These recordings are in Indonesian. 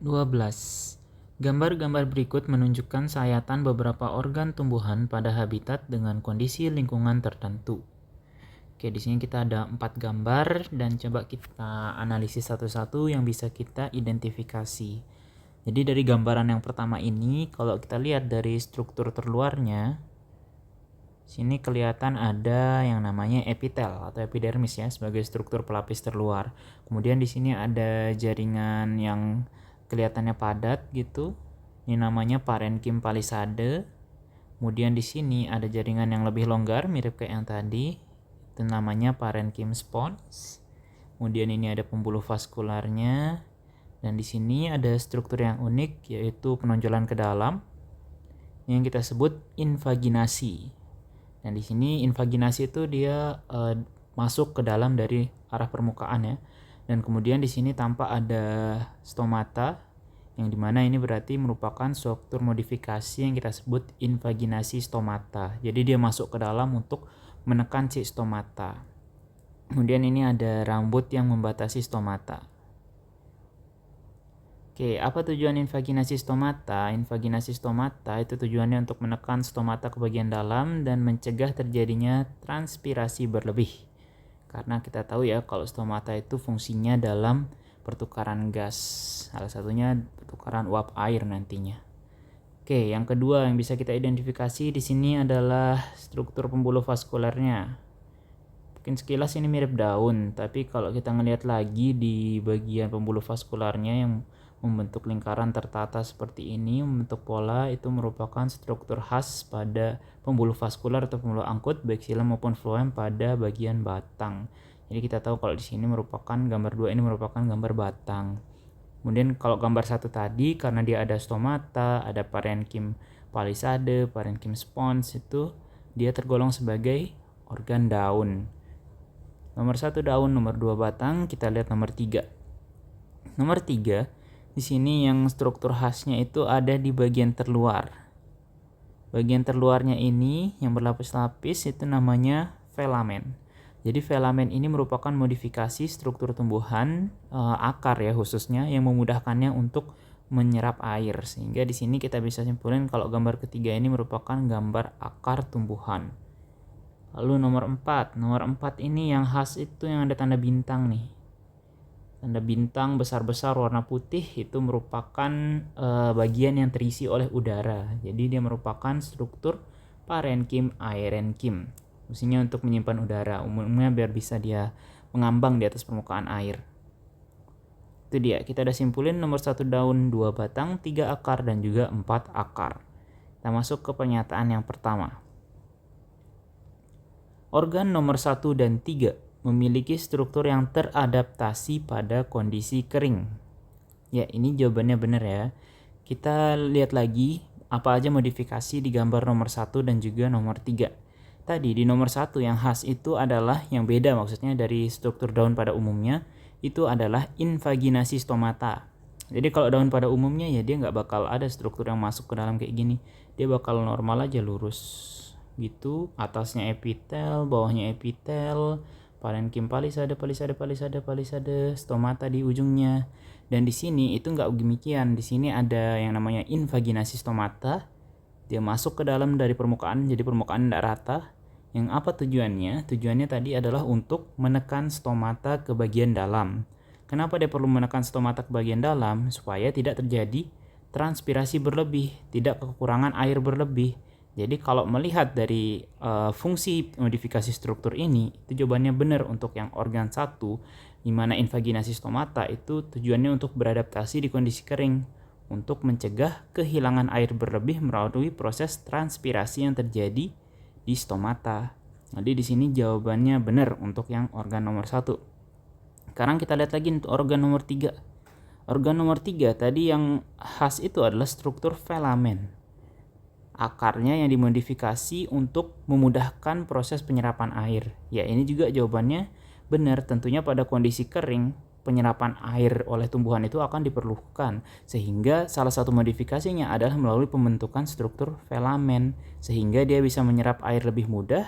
12. Gambar-gambar berikut menunjukkan sayatan beberapa organ tumbuhan pada habitat dengan kondisi lingkungan tertentu. Oke, di sini kita ada 4 gambar dan coba kita analisis satu-satu yang bisa kita identifikasi. Jadi dari gambaran yang pertama ini, kalau kita lihat dari struktur terluarnya, sini kelihatan ada yang namanya epitel atau epidermis ya sebagai struktur pelapis terluar. Kemudian di sini ada jaringan yang kelihatannya padat gitu. Ini namanya parenkim palisade. Kemudian di sini ada jaringan yang lebih longgar mirip kayak yang tadi. Itu namanya parenkim spons. Kemudian ini ada pembuluh vaskularnya. Dan di sini ada struktur yang unik yaitu penonjolan ke dalam yang kita sebut invaginasi. Dan di sini invaginasi itu dia masuk ke dalam dari arah permukaan ya. Dan kemudian di sini tampak ada stomata yang dimana ini berarti merupakan struktur modifikasi yang kita sebut invaginasi stomata. Jadi dia masuk ke dalam untuk menekan si stomata. Kemudian ini ada rambut yang membatasi stomata. Oke, apa tujuan invaginasi stomata? Invaginasi stomata itu tujuannya untuk menekan stomata ke bagian dalam dan mencegah terjadinya transpirasi berlebih. Karena kita tahu ya kalau stomata itu fungsinya dalam pertukaran gas. Salah satunya pertukaran uap air nantinya. Oke, yang kedua yang bisa kita identifikasi di sini adalah struktur pembuluh vaskularnya. Mungkin sekilas ini mirip daun, tapi kalau kita ngelihat lagi di bagian pembuluh vaskularnya yang membentuk lingkaran tertata seperti ini, membentuk pola, itu merupakan struktur khas pada pembuluh vaskular atau pembuluh angkut baik xilem maupun floem pada bagian batang. Jadi kita tahu kalau di sini merupakan gambar 2 ini merupakan gambar batang. Kemudian kalau gambar 1 tadi karena dia ada stomata, ada parenkim palisade, parenkim spons, itu dia tergolong sebagai organ daun. Nomor 1 daun, nomor 2 batang, kita lihat nomor 3. Nomor 3, di sini yang struktur khasnya itu ada di bagian terluar. Bagian terluarnya ini yang berlapis-lapis itu namanya filamen. Jadi filamen ini merupakan modifikasi struktur tumbuhan akar ya khususnya yang memudahkannya untuk menyerap air. Sehingga di sini kita bisa simpulkan kalau gambar ketiga ini merupakan gambar akar tumbuhan. Lalu nomor 4 ini yang khas itu yang ada tanda bintang nih. Tanda bintang besar-besar warna putih itu merupakan bagian yang terisi oleh udara. Jadi dia merupakan struktur parenkim aerenkim. Fungsinya untuk menyimpan udara. Umumnya biar bisa dia mengambang di atas permukaan air. Itu dia. Kita udah simpulin nomor 1 daun, 2 batang, 3 akar dan juga 4 akar. Kita masuk ke pernyataan yang pertama. Organ nomor 1 dan 3 memiliki struktur yang teradaptasi pada kondisi kering. Ya, ini jawabannya benar ya. Kita lihat lagi apa aja modifikasi di gambar nomor 1 dan juga nomor 3. Tadi di nomor 1 yang khas itu adalah yang beda maksudnya dari struktur daun pada umumnya itu adalah invaginasi stomata. Jadi kalau daun pada umumnya ya dia nggak bakal ada struktur yang masuk ke dalam kayak gini. Dia bakal normal aja lurus gitu, atasnya epitel, bawahnya epitel, parenkim palisade, stomata di ujungnya. Dan di sini itu nggak demikian. Di sini ada yang namanya invaginasi stomata. Dia masuk ke dalam dari permukaan, jadi permukaan tidak rata. Yang apa tujuannya? Tujuannya tadi adalah untuk menekan stomata ke bagian dalam. Kenapa dia perlu menekan stomata ke bagian dalam? Supaya tidak terjadi transpirasi berlebih, tidak kekurangan air berlebih. Jadi kalau melihat dari fungsi modifikasi struktur ini, itu jawabannya benar untuk yang organ 1, di mana invaginasi stomata itu tujuannya untuk beradaptasi di kondisi kering, untuk mencegah kehilangan air berlebih melalui proses transpirasi yang terjadi di stomata. Jadi di sini jawabannya benar untuk yang organ nomor 1. Sekarang kita lihat lagi untuk organ nomor 3. Organ nomor 3 tadi yang khas itu adalah struktur filamen. Akarnya yang dimodifikasi untuk memudahkan proses penyerapan air. Ya, ini juga jawabannya benar. Tentunya pada kondisi kering, penyerapan air oleh tumbuhan itu akan diperlukan. Sehingga salah satu modifikasinya adalah melalui pembentukan struktur filamen. Sehingga dia bisa menyerap air lebih mudah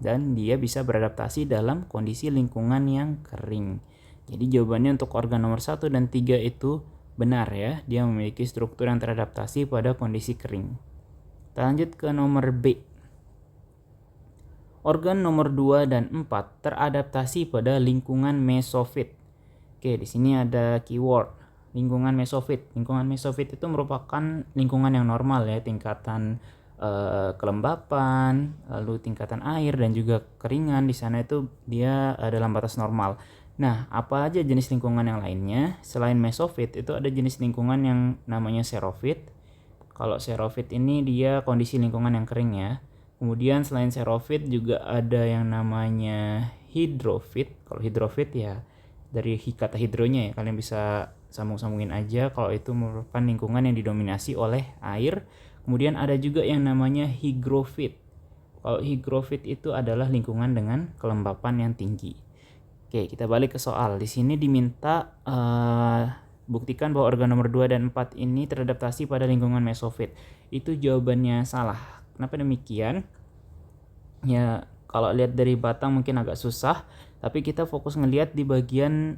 dan dia bisa beradaptasi dalam kondisi lingkungan yang kering. Jadi jawabannya untuk organ nomor 1 dan 3 itu benar ya, dia memiliki struktur yang teradaptasi pada kondisi kering. Kita lanjut ke nomor B. Organ nomor 2 dan 4 teradaptasi pada lingkungan mesofit. Oke, di sini ada keyword lingkungan mesofit. Lingkungan mesofit itu merupakan lingkungan yang normal ya, tingkatan kelembapan, lalu tingkatan air dan juga keringan di sana itu dia dalam batas normal. Nah, apa aja jenis lingkungan yang lainnya? Selain mesofit itu ada jenis lingkungan yang namanya xerophyte. Kalau xerophyte ini dia kondisi lingkungan yang kering ya. Kemudian selain xerophyte juga ada yang namanya hydrophyte. Kalau hydrophyte ya dari kata hidronya ya, kalian bisa sambung-sambungin aja kalau itu merupakan lingkungan yang didominasi oleh air. Kemudian ada juga yang namanya hygrofit. Kalau hygrofit itu adalah lingkungan dengan kelembapan yang tinggi. Oke, kita balik ke soal. Di sini diminta buktikan bahwa organ nomor 2 dan 4 ini teradaptasi pada lingkungan mesofit. Itu jawabannya salah. Kenapa demikian? Ya, kalau lihat dari batang mungkin agak susah, tapi kita fokus ngelihat di bagian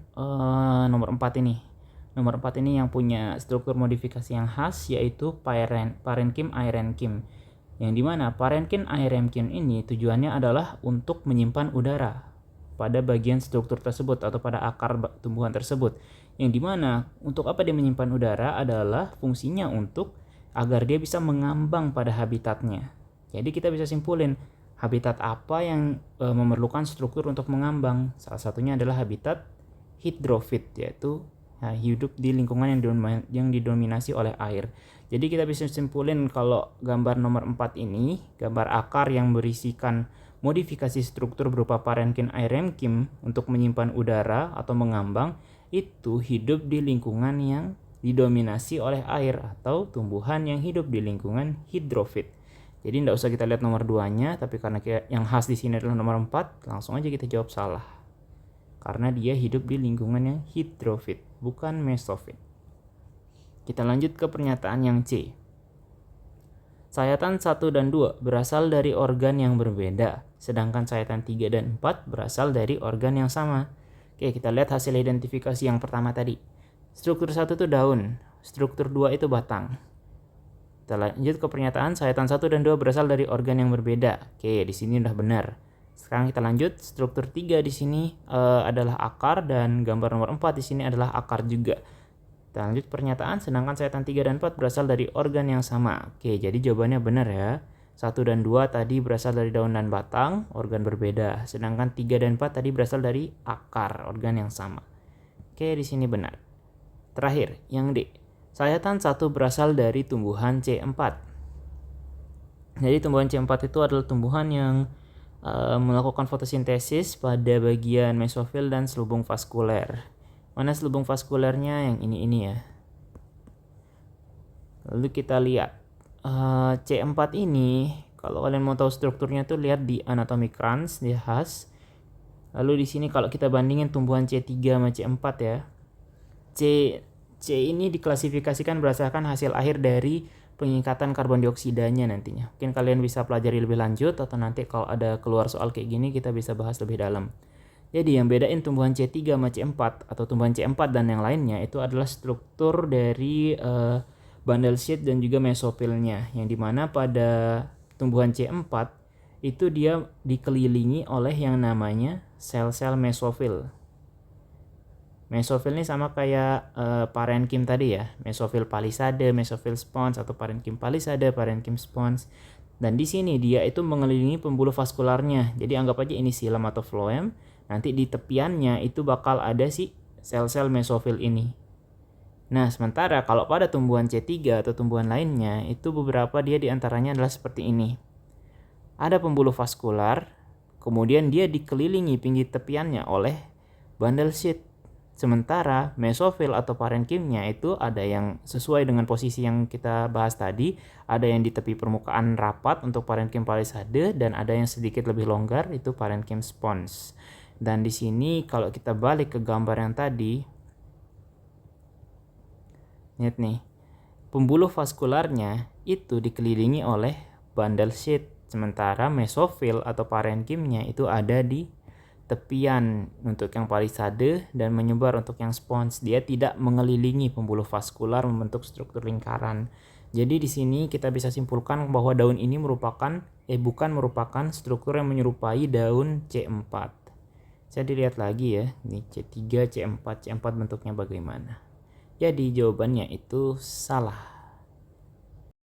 nomor 4 ini. Nomor 4 ini yang punya struktur modifikasi yang khas yaitu parenchyma aerenchyma. Yang dimana parenchyma aerenchyma ini tujuannya adalah untuk menyimpan udara pada bagian struktur tersebut atau pada akar tumbuhan tersebut. Yang dimana untuk apa dia menyimpan udara adalah fungsinya untuk agar dia bisa mengambang pada habitatnya. Jadi kita bisa simpulin habitat apa yang memerlukan struktur untuk mengambang. Salah satunya adalah habitat hydrophyte, yaitu hidup di lingkungan yang didominasi oleh air. Jadi kita bisa simpulin kalau gambar nomor 4 ini, gambar akar yang berisikan modifikasi struktur berupa parenchyma aerenchyma untuk menyimpan udara atau mengambang, itu hidup di lingkungan yang didominasi oleh air atau tumbuhan yang hidup di lingkungan hydrophyte. Jadi tidak usah kita lihat nomor 2-nya, tapi karena yang khas di sini adalah nomor 4, langsung aja kita jawab salah. Karena dia hidup di lingkungan yang hydrophyte, bukan mesofit. Kita lanjut ke pernyataan yang C. Sayatan 1 dan 2 berasal dari organ yang berbeda, sedangkan sayatan 3 dan 4 berasal dari organ yang sama. Oke, kita lihat hasil identifikasi yang pertama tadi. Struktur 1 itu daun, struktur 2 itu batang. Kita lanjut ke pernyataan sayatan 1 dan 2 berasal dari organ yang berbeda. Oke, di sini udah benar. Sekarang kita lanjut, struktur 3 di sini adalah akar dan gambar nomor 4 di sini adalah akar juga. Kita lanjut pernyataan, sedangkan sayatan 3 dan 4 berasal dari organ yang sama. Oke, jadi jawabannya benar ya. 1 dan 2 tadi berasal dari daun dan batang, organ berbeda. Sedangkan 3 dan 4 tadi berasal dari akar, organ yang sama. Oke, di sini benar. Terakhir, yang D. Sayatan 1 berasal dari tumbuhan C4. Jadi tumbuhan C4 itu adalah tumbuhan yang melakukan fotosintesis pada bagian mesofil dan selubung vaskuler. Mana selubung vaskulernya? Yang ini ya. Lalu kita lihat C4 ini, kalau kalian mau tahu strukturnya tuh lihat di anatomi crans, dia khas. Lalu di sini kalau kita bandingin tumbuhan C3 sama C4 ya. C ini diklasifikasikan berdasarkan hasil akhir dari pengikatan karbon dioksidanya nantinya. Mungkin kalian bisa pelajari lebih lanjut atau nanti kalau ada keluar soal kayak gini kita bisa bahas lebih dalam. Jadi yang bedain tumbuhan C3 sama C4 atau tumbuhan C4 dan yang lainnya itu adalah struktur dari bundle sheath dan juga mesofilnya. Yang dimana pada tumbuhan C4 itu dia dikelilingi oleh yang namanya sel-sel mesofil. Mesofil ini sama kayak parenchyma tadi ya, mesofil palisade, mesofil spons atau parenchyma palisade, parenchyma spons. Dan di sini dia itu mengelilingi pembuluh vaskularnya. Jadi anggap aja ini silem atau phloem. Nanti di tepiannya itu bakal ada si sel-sel mesofil ini. Nah, sementara kalau pada tumbuhan C3 atau tumbuhan lainnya itu beberapa dia diantaranya adalah seperti ini. Ada pembuluh vaskular, kemudian dia dikelilingi pinggir tepiannya oleh bundle sheath. Sementara mesofil atau parenchymnya itu ada yang sesuai dengan posisi yang kita bahas tadi, ada yang di tepi permukaan rapat untuk parenchyma palisade dan ada yang sedikit lebih longgar itu parenchyma spons. Dan di sini kalau kita balik ke gambar yang tadi, lihat nih, pembuluh vaskularnya itu dikelilingi oleh bundle sheath, sementara mesofil atau parenchymnya itu ada di tepian untuk yang palisade dan menyebar untuk yang spons. Dia tidak mengelilingi pembuluh vaskular membentuk struktur lingkaran. Jadi di sini kita bisa simpulkan bahwa daun ini bukan merupakan struktur yang menyerupai daun C4. Saya dilihat lagi ya, ini C3, C4 bentuknya bagaimana. Jadi jawabannya itu salah.